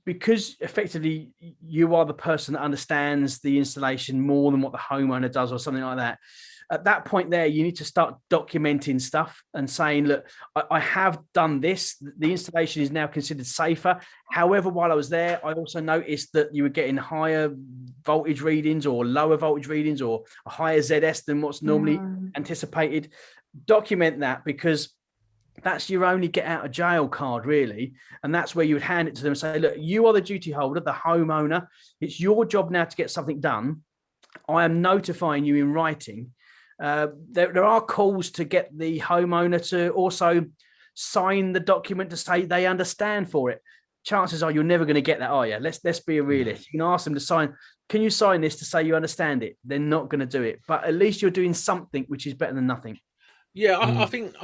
because effectively you are the person that understands the installation more than what the homeowner does or something like that. at that point there, you need to start documenting stuff and saying, look, I have done this. The installation is now considered safer. However, while I was there, I also noticed that you were getting higher voltage readings or lower voltage readings or a higher ZS than what's normally anticipated. Document that, because that's your only get out of jail card, really. And that's where you would hand it to them and say, look, you are the duty holder, the homeowner. It's your job now to get something done. I am notifying you in writing. There are calls to get the homeowner to also sign the document to say they understand for it. Chances are you're never going to get that, are you? Let's be a realist. You can ask them to sign. Can you sign this to say you understand it? They're not going to do it. But at least you're doing something, which is better than nothing. Yeah, I think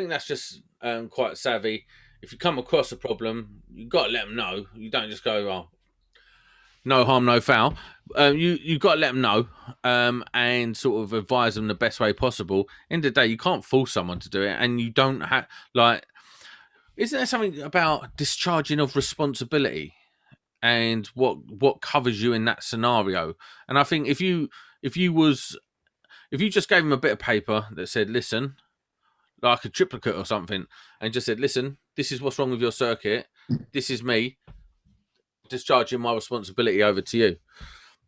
that's just quite savvy. If you come across a problem, you've got to let them know. You don't just go, "Oh, no harm, no foul." You've got to let them know and sort of advise them the best way possible. End of the day, you can't force someone to do it, and you don't have Isn't there something about discharging of responsibility and what covers you in that scenario? And I think if you just gave him a bit of paper that said, listen, like a triplicate or something, and just said, listen, this is what's wrong with your circuit. This is me discharging my responsibility over to you.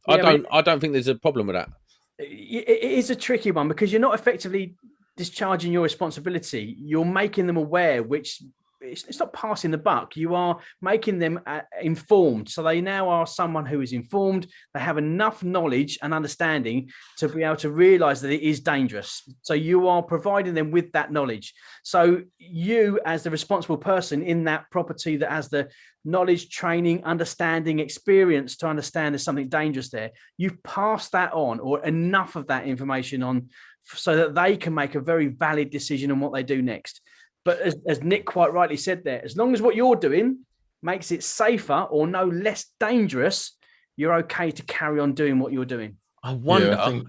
Yeah, I don't think there's a problem with that. It is a tricky one, because you're not effectively discharging your responsibility. You're making them aware, which it's not passing the buck. You are making them informed. So they now are someone who is informed. They have enough knowledge and understanding to be able to realize that it is dangerous. So you are providing them with that knowledge. So you, as the responsible person in that property that has the knowledge, training, understanding, experience to understand there's something dangerous there, you've passed that on, or enough of that information on, so that they can make a very valid decision on what they do next. But as Nick quite rightly said there, as long as what you're doing makes it safer or no less dangerous, you're okay to carry on doing what you're doing. I wonder. Yeah,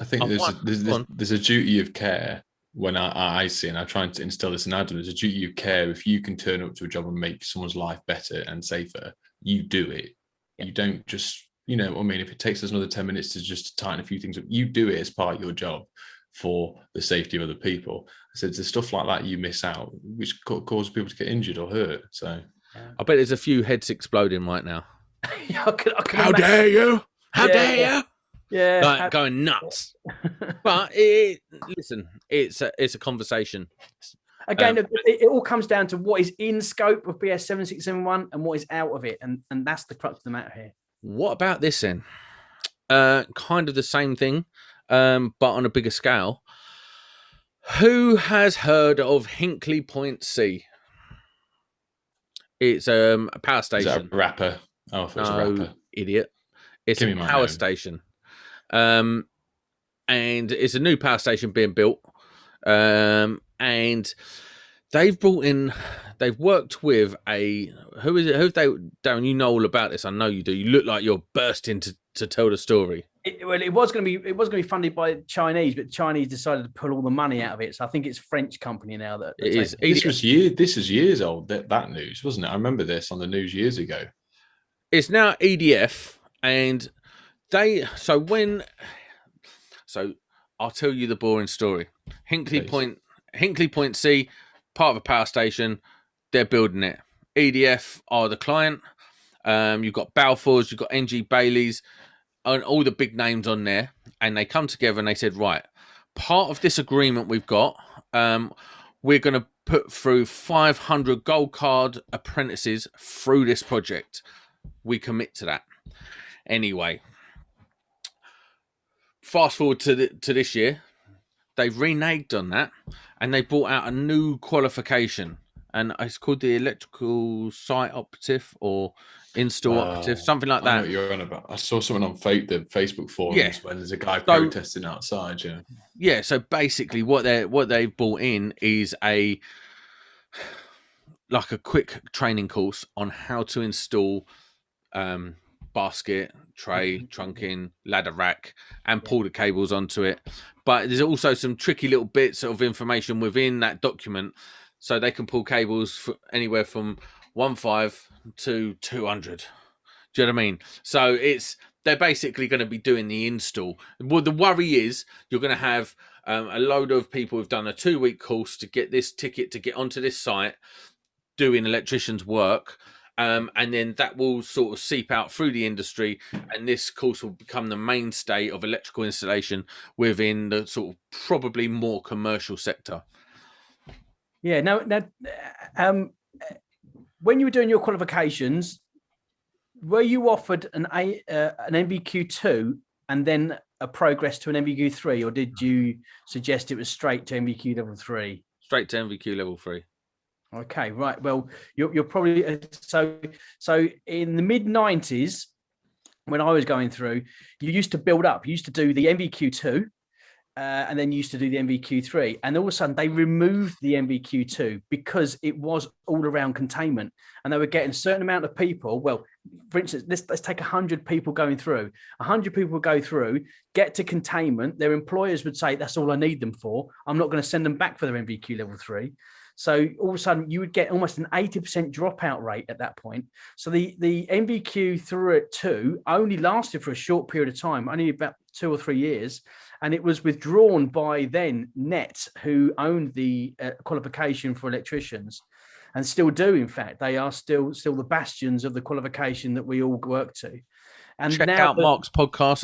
I think there's a duty of care when I see, and I try to instill this in Adam. There's a duty of care. If you can turn up to a job and make someone's life better and safer, you do it. Yeah. You don't just, you know what I mean? If it takes us another 10 minutes to just tighten a few things up, you do it as part of your job for the safety of other people. So there's stuff like that you miss out, which causes people to get injured or hurt. So I bet there's a few heads exploding right now. I can How dare you? How dare you? Yeah, like, going nuts. But listen, it's a conversation. Again, it all comes down to what is in scope of BS 7671 and what is out of it, and that's the crux of the matter here. What about this then? Kind of the same thing, but on a bigger scale. Who has heard of Hinkley Point C? It's a power station. Is that a rapper? Oh, I thought it was a rapper. Idiot. It's a power station. And it's a new power station being built. And they've worked with who is it? Darren, you know all about this. I know you do. You look like you're bursting to tell the story. It was going to be funded by Chinese, but the Chinese decided to pull all the money out of it. So I think it's a French company now that it is. This is years old. That news, wasn't it? I remember this on the news years ago. It's now EDF, and So I'll tell you the boring story. Hinkley Point C, part of a power station. They're building it. EDF are the client. You've got Balfour's, you've got NG Bailey's, and all the big names on there. And they come together and they said, right, part of this agreement we've got, we're going to put through 500 gold card apprentices through this project. We commit to that. Anyway, fast forward to this year, they've reneged on that, and they brought out a new qualification, and it's called the electrical site operative or install operative, something like that. I know what you're on about. I saw someone on the Facebook forums when there's a guy protesting outside. Yeah. So basically, what they've brought in is a quick training course on how to install basket, tray, trunking, ladder rack, and pull the cables onto it. But there's also some tricky little bits of information within that document, so they can pull cables anywhere from 1.5 to 200. Do you know what I mean? So they're basically going to be doing the install. Well, the worry is you're going to have a load of people who've done a 2-week course to get this ticket to get onto this site doing electricians work. And then that will sort of seep out through the industry, and this course will become the mainstay of electrical installation within the sort of probably more commercial sector. Yeah. Now, when you were doing your qualifications, were you offered an NVQ2 and then a progress to an NVQ3, or did you suggest it was straight to NVQ level 3? Straight to NVQ level 3. Okay, right. Well, you're probably so in the mid-90s, when I was going through, you used to build up. You used to do the NVQ2, and then you used to do the NVQ3, and all of a sudden they removed the NVQ2 because it was all around containment, and they were getting a certain amount of people. Well, for instance, let's take 100 people going through. 100 people go through, get to containment. Their employers would say, "That's all I need them for. I'm not going to send them back for their NVQ level 3." So all of a sudden, you would get almost an 80% dropout rate at that point. So the NVQ2 only lasted for a short period of time, only about 2 or 3 years, and it was withdrawn by then NET, who owned the qualification for electricians, and still do. In fact, they are still the bastions of the qualification that we all work to. And check out Mark's podcast.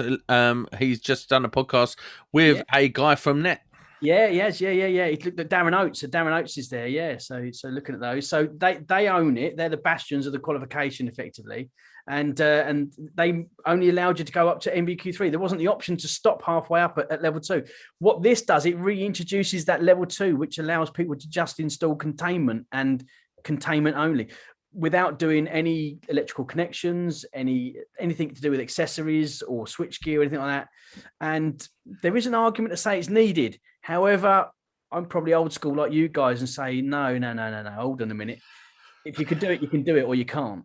He's just done a podcast with a guy from NET. Yeah. He looked at Darren Oates. So Darren Oates is there. Yeah. So looking at those, so they own it. They're the bastions of the qualification, effectively, and they only allowed you to go up to NVQ3. There wasn't the option to stop halfway up at level 2. What this does, it reintroduces that level 2, which allows people to just install containment and containment only, without doing any electrical connections, anything to do with accessories or switchgear or anything like that. And there is an argument to say it's needed. However, I'm probably old school like you guys and say, no. Hold on a minute. If you can do it, you can do it, or you can't.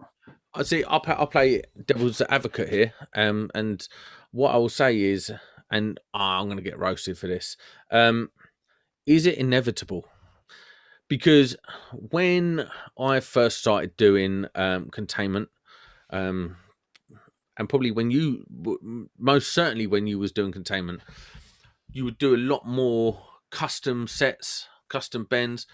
I see. I'll play devil's advocate here. And what I will say is, and I'm going to get roasted for this. Is it inevitable? Because when I first started doing containment, and probably most certainly when you was doing containment, you would do a lot more custom sets, custom bends.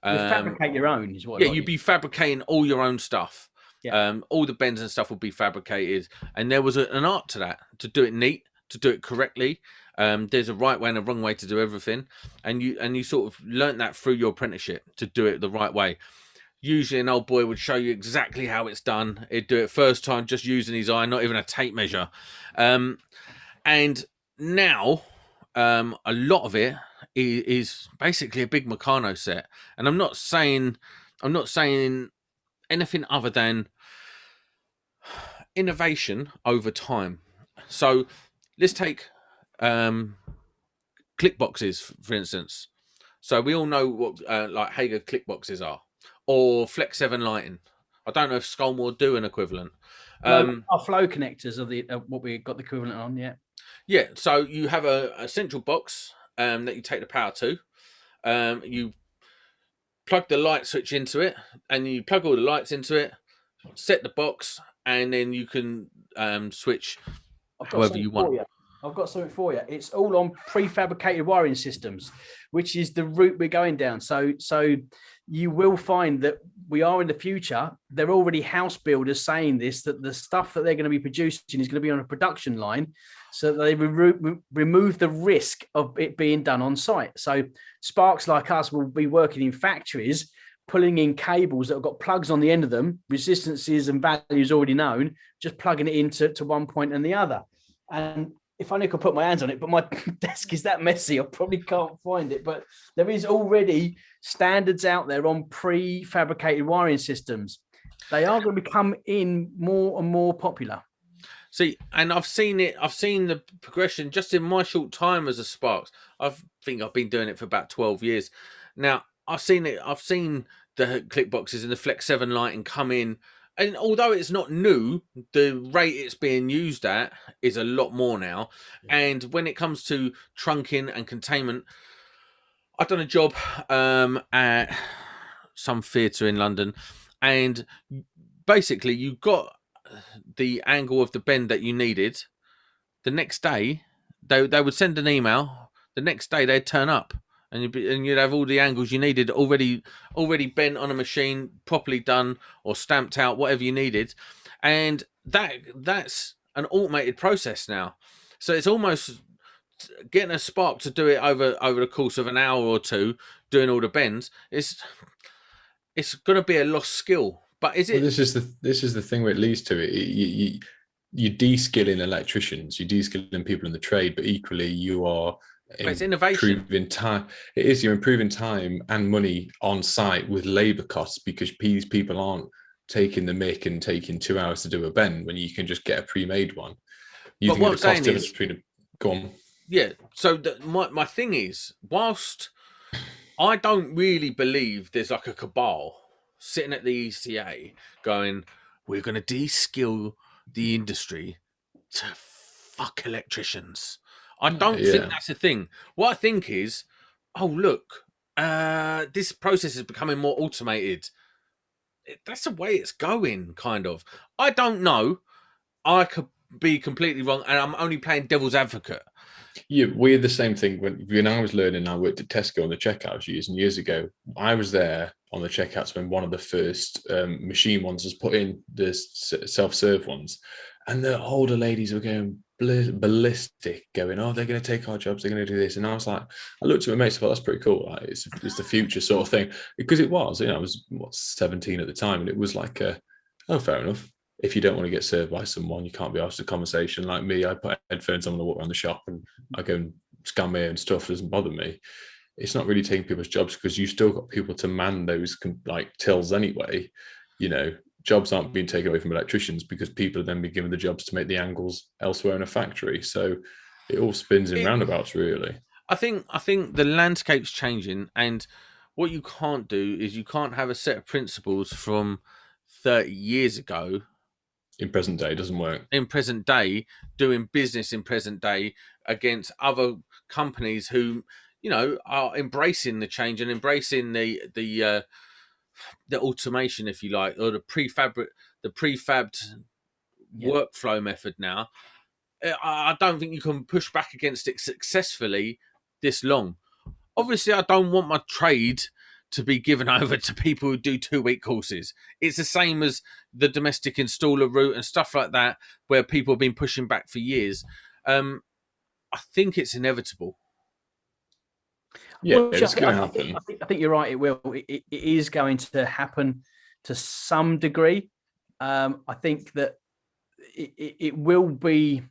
You fabricate your own is what. Yeah, you'd be fabricating all your own stuff. Yeah. All the bends and stuff would be fabricated, and there was an art to that, to do it neat, to do it correctly. There's a right way and a wrong way to do everything, and you sort of learnt that through your apprenticeship to do it the right way. Usually an old boy would show you exactly how it's done. He'd do it first time just using his eye, not even a tape measure. And now a lot of it is basically a big Meccano set, and I'm not saying anything other than innovation over time. So let's take click boxes, for instance. So we all know what like Hager click boxes are, or Flex 7 lighting. I don't know if Skullmore do an equivalent. Our flow connectors are the what we got the equivalent on. Yeah. So you have a central box that you take the power to. You plug the light switch into it, and you plug all the lights into it. Set the box, and then you can switch however you want. I've got something for you. It's all on prefabricated wiring systems, which is the route we're going down. So you will find that we are in the future. They're already house builders saying this, that the stuff that they're going to be producing is going to be on a production line, so that they remove the risk of it being done on site. So sparks like us will be working in factories, pulling in cables that have got plugs on the end of them, resistances and values already known, just plugging it into one point and the other. And if only I could put my hands on it, but my desk is that messy, I probably can't find it. But there is already standards out there on prefabricated wiring systems. They are going to become more and more popular. See, and I've seen it. I've seen the progression just in my short time as a Sparks. I think I've been doing it for about 12 years. Now, I've seen it. I've seen the click boxes and the Flex 7 lighting come in. And although it's not new, the rate it's being used at is a lot more now. Yeah. And when it comes to trunking and containment, I've done a job at some theatre in London, and basically you've got the angle of the bend that you needed, the next day they would send an email. The next day they'd turn up, and you'd have all the angles you needed already bent on a machine, properly done or stamped out, whatever you needed, and that's an automated process now. So it's almost getting a spark to do it over the course of an hour or two, doing all the bends. It's going to be a lost skill. But is it? Well, this is the thing where it leads to it. You de-skilling electricians, you de-skilling people in the trade, but equally you are it's innovation. Improving time. It is, you're improving time and money on site with labour costs, because these people aren't taking the mick and taking 2 hours to do a bend when you can just get a pre-made one. You think the cost difference between go on. Yeah. So my thing is, whilst I don't really believe there's like a cabal sitting at the ECA going, we're going to de-skill the industry to fuck electricians. I don't think that's a thing. What I think is, oh, look, this process is becoming more automated. That's the way it's going, kind of. I don't know. I could be completely wrong, and I'm only playing devil's advocate. Yeah, we're the same thing. When I was learning, I worked at Tesco on the checkouts years and years ago. I was there on the checkouts when one of the first machine ones was put in, the self-serve ones, and the older ladies were going ballistic, going, "Oh, they're going to take our jobs. They're going to do this." And I was like, I looked at my mates, I thought, that's pretty cool. Like, it's the future sort of thing, because it was. I was 17 at the time, and it was like, oh, fair enough. If you don't want to get served by someone, you can't be asked a conversation. Like me, I put headphones on when I walk around the shop and I go and scan mail and stuff. It doesn't bother me. It's not really taking people's jobs, because you've still got people to man those like tills anyway. Jobs aren't being taken away from electricians because people are then being given the jobs to make the angles elsewhere in a factory. So it all spins in roundabouts, really. I think the landscape's changing, and what you can't do is you can't have a set of principles from 30 years ago. In present day, it doesn't work. In present day, doing business in present day against other companies who, are embracing the change and embracing the automation, if you like, or the prefabbed workflow method now. I don't think you can push back against it successfully this long. Obviously, I don't want my trade to be given over to people who do 2-week courses. It's the same as the domestic installer route and stuff like that, where people have been pushing back for years. I think it's inevitable. Yeah, it's going to happen. I think you're right. It will. It is going to happen to some degree. I think that it will be.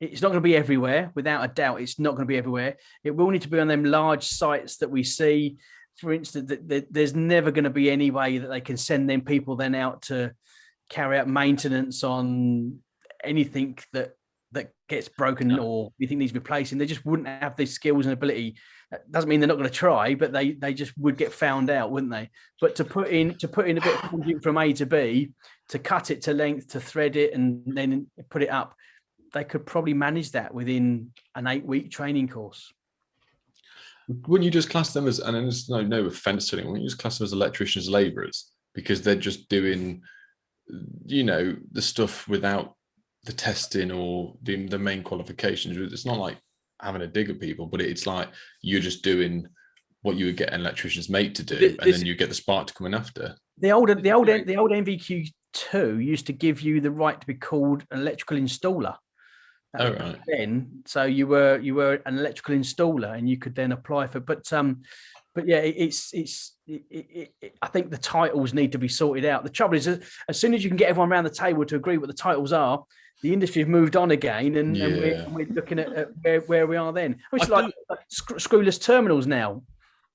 It's not going to be everywhere, without a doubt. It's not going to be everywhere. It will need to be on them large sites that we see. For instance, there's never going to be any way that they can send them people then out to carry out maintenance on anything that gets broken or you think needs replacing. They just wouldn't have the skills and ability. That doesn't mean they're not going to try, but they just would get found out, wouldn't they? But to put in a bit of conduit from A to B, to cut it to length, to thread it, and then put it up, they could probably manage that within an 8-week training course. Wouldn't you just class them as, and there's no offense to them, wouldn't you just class them as electricians, labourers, because they're just doing, the stuff without the testing or the main qualifications? It's not like having a dig at people, but it's like you're just doing what you would get an electrician's mate to do, and then you get the spark to come in after. The old NVQ2 used to give you the right to be called an electrical installer. Right. Then, so you were an electrical installer, and you could then apply for. But yeah, I think the titles need to be sorted out. The trouble is, as soon as you can get everyone around the table to agree what the titles are, the industry has moved on again, and we're looking at where we are then. It's like screwless terminals now.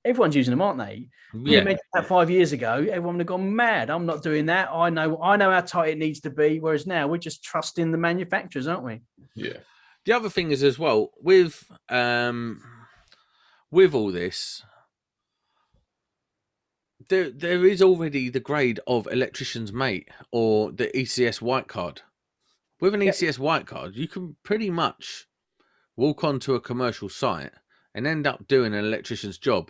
Everyone's using them, aren't they? Yeah. Mentioned that 5 years ago, everyone would have gone mad. I'm not doing that. I know how tight it needs to be. Whereas now we're just trusting the manufacturers, aren't we? Yeah. The other thing is as well with all this, there is already the grade of electrician's mate or the ECS white card. With an ECS white card, you can pretty much walk onto a commercial site and end up doing an electrician's job.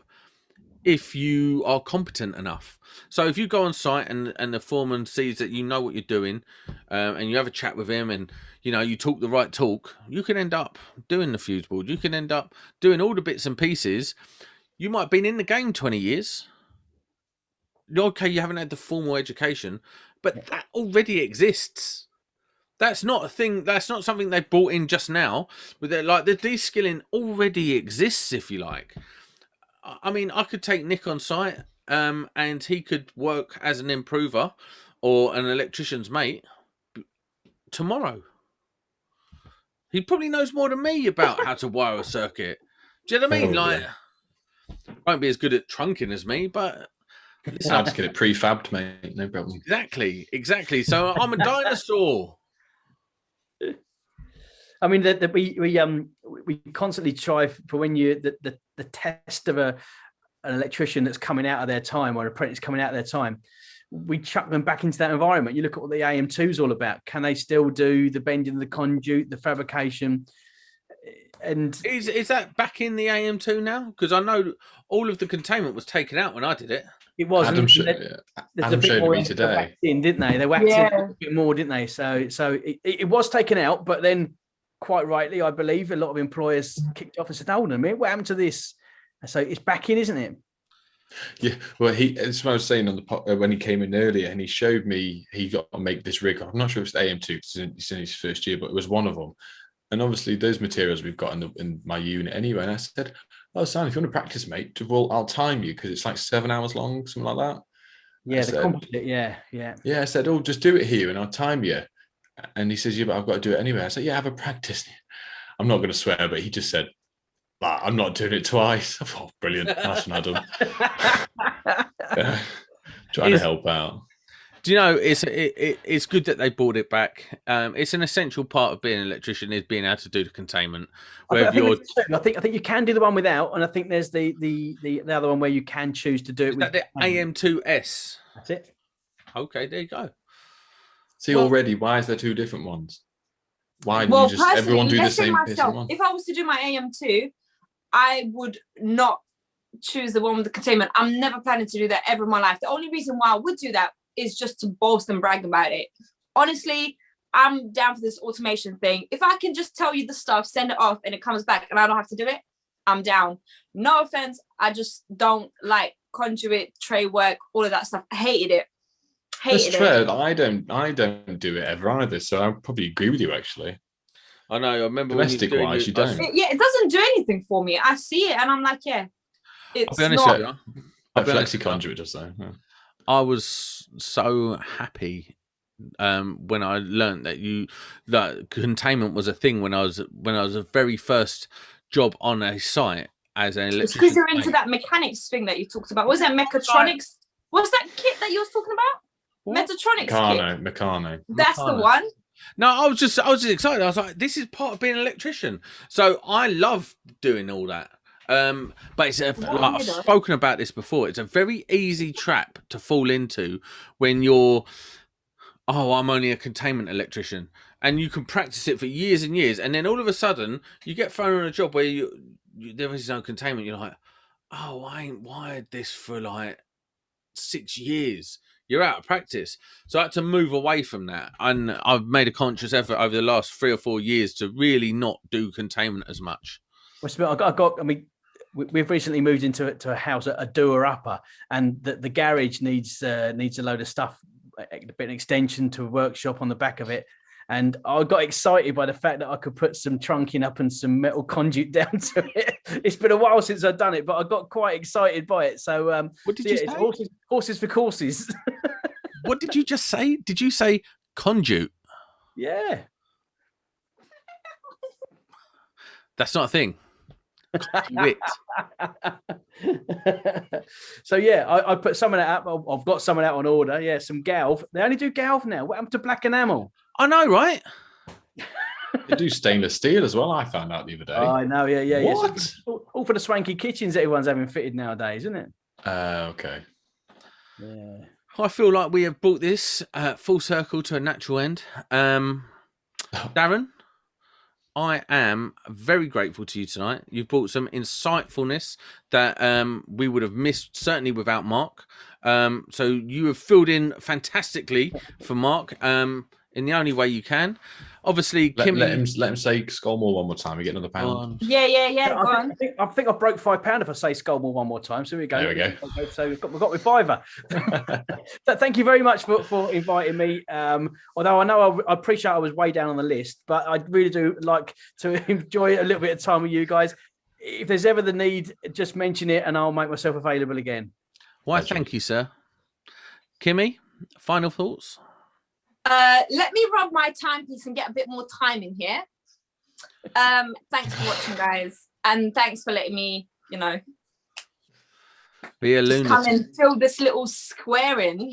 if you are competent enough. So if you go on site and the foreman sees that you know what you're doing, and you have a chat with him, and you talk the right talk, you can end up doing the fuse board. You can end up doing all the bits and pieces. You might have been in the game 20 years. Okay, you haven't had the formal education, but that already exists. That's not a thing. That's not something they brought in just now. But like the de-skilling already exists, if you like. I mean, I could take Nick on site, and he could work as an improver or an electrician's mate tomorrow. He probably knows more than me about how to wire a circuit. Do you know what I mean? Like, won't be as good at trunking as me, but I'll just get it prefabbed, mate. No problem. Exactly. So I'm a dinosaur. I mean, we constantly try for when you the test of an electrician that's coming out of their time, or an apprentice coming out of their time. We chuck them back into that environment. You look at what the AM2 is all about. Can they still do the bending of the conduit, the fabrication? And is that back in the AM2 now? Because I know all of the containment was taken out when I did it. It was. Adam showed me today. Didn't they? They waxed in a bit more, didn't they? So it was taken out, but then, quite rightly, I believe a lot of employers kicked off and said, "Hold on a minute, what happened to this?" So it's back in, isn't it? Yeah. Well, as I was saying on the when he came in earlier, and he showed me he got to make this rig. I'm not sure if it's the AM2 because it's in his first year, but it was one of them. And obviously, those materials we've got in my unit anyway. And I said, "Oh, Sam, if you want to practice, mate, I'll time you because it's like 7 hours long, something like that." Yeah, composite. Yeah. Yeah, I said, "Oh, just do it here, and I'll time you." And he says, "Yeah, but I've got to do it anyway." I said, "Yeah, have a practice." I'm not going to swear, but he just said, "I'm not doing it twice." I thought, brilliant. Nice one, Adam. Trying to help out. Do you know, it's good that they brought it back. It's an essential part of being an electrician is being able to do the containment. I think you can do the one without, and I think there's the other one where you can choose to do it with the AM2S. That's it. Okay, there you go. See, already, why is there two different ones? Why do you just everyone do the same one? If I was to do my AM2, I would not choose the one with the containment. I'm never planning to do that ever in my life. The only reason why I would do that is just to boast and brag about it. Honestly, I'm down for this automation thing. If I can just tell you the stuff, send it off, and it comes back, and I don't have to do it, I'm down. No offense, I just don't like conduit, tray work, all of that stuff. I hated it. That's true. I don't do it ever either, so I probably agree with you actually. I know. I remember domestic wise, you don't. It doesn't do anything for me. I see it, and I'm like, yeah. It's I'll be honest with you. Flexi conduit does though. Yeah. I was so happy when I learned that containment was a thing when I was a very first job on a site as an electrician. Because you're into that mechanics thing that you talked about. Was that mechatronics? What's that kit that you was talking about? Mechatronics kit. Meccano. That's the one. No, I was just excited. I was like, this is part of being an electrician. So I love doing all that. But it's I've spoken about this before. It's a very easy trap to fall into when you're, I'm only a containment electrician, and you can practice it for years and years, and then all of a sudden you get thrown on a job where there is no containment. You're like, oh, I ain't wired this for like 6 years. You're out of practice. So I had to move away from that, and I've made a conscious effort over the last 3 or 4 years to really not do containment as much. I mean, we've recently moved into a house, a doer upper, and the garage needs a load of stuff, a bit of extension to a workshop on the back of it. And I got excited by the fact that I could put some trunking up and some metal conduit down to it. It's been a while since I've done it, but I got quite excited by it. So, what did you say? It's horses for courses. What did you just say? Did you say conduit? Yeah. That's not a thing. Conduit. So yeah, I put some of that up. I've got some of that on order. Yeah, some galv. They only do galv now. What happened to black enamel? I know, right? They do stainless steel as well. I found out the other day. Oh, I know. Yeah. What? So, all for the swanky kitchens that everyone's having fitted nowadays, isn't it? Okay. Yeah. I feel like we have brought this full circle to a natural end. Darren, I am very grateful to you tonight. You've brought some insightfulness that we would have missed, certainly without Mark. So you have filled in fantastically for Mark in the only way you can. Obviously, Kimmy... let him say Skullmore one more time. We get another £1. Yeah. Go on. I think I broke £5 if I say Skullmore one more time. So here we go. There we go. So we've got my fiver. Thank you very much for inviting me. Although I know I appreciate I was way down on the list, but I really do like to enjoy a little bit of time with you guys. If there's ever the need, just mention it, and I'll make myself available again. Why, thank you, sir. Kimmy, final thoughts? Let me rub my timepiece and get a bit more time in here. Thanks for watching, guys, and thanks for letting me, be a lunatic. Come and fill this little square in,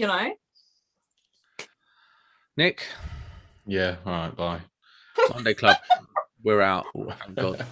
Nick? Yeah, all right, bye. Monday Club, we're out. Thank God.